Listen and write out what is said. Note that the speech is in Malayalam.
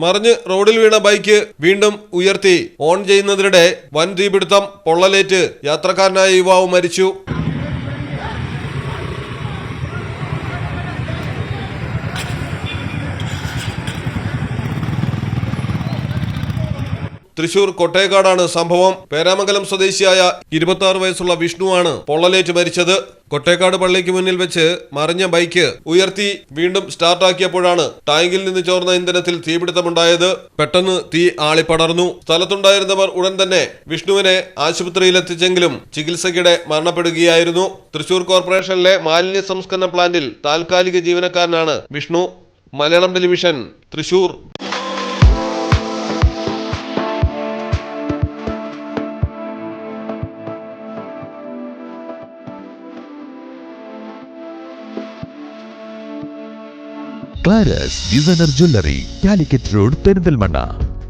മറിഞ്ഞ് റോഡിൽ വീണ ബൈക്ക് വീണ്ടും ഉയർത്തി ഓൺ ചെയ്യുന്നതിനിടെ വൻ തീപിടുത്തം. പൊള്ളലേറ്റ് യാത്രക്കാരനായ യുവാവ് മരിച്ചു. തൃശൂർ കൊട്ടേക്കാടാണ് സംഭവം. പേരാമംഗലം സ്വദേശിയായ 26 വയസ്സുള്ള വിഷ്ണുവാണ് പൊള്ളലേറ്റ് മരിച്ചത്. കൊട്ടേക്കാട് പള്ളിക്ക് മുന്നിൽ വെച്ച് മറിഞ്ഞ ബൈക്ക് ഉയർത്തി വീണ്ടും സ്റ്റാർട്ടാക്കിയപ്പോഴാണ് ടാങ്കിൽ നിന്ന് ചോർന്ന ഇന്ധനത്തിൽ തീപിടുത്തമുണ്ടായത്. പെട്ടെന്ന് തീ ആളിപ്പടർന്നു. സ്ഥലത്തുണ്ടായിരുന്നവർ ഉടൻ തന്നെ വിഷ്ണുവിനെ ആശുപത്രിയിലെത്തിച്ചെങ്കിലും ചികിത്സയ്ക്കിടെ മരണപ്പെടുകയായിരുന്നു. തൃശൂർ കോർപ്പറേഷനിലെ മാലിന്യ സംസ്കരണ പ്ലാന്റിൽ താൽക്കാലിക ജീവനക്കാരനാണ് Vishnu. Malayalam television, Thrissur. Clara's designer jewellery, Calicut road, Perinthalmanna.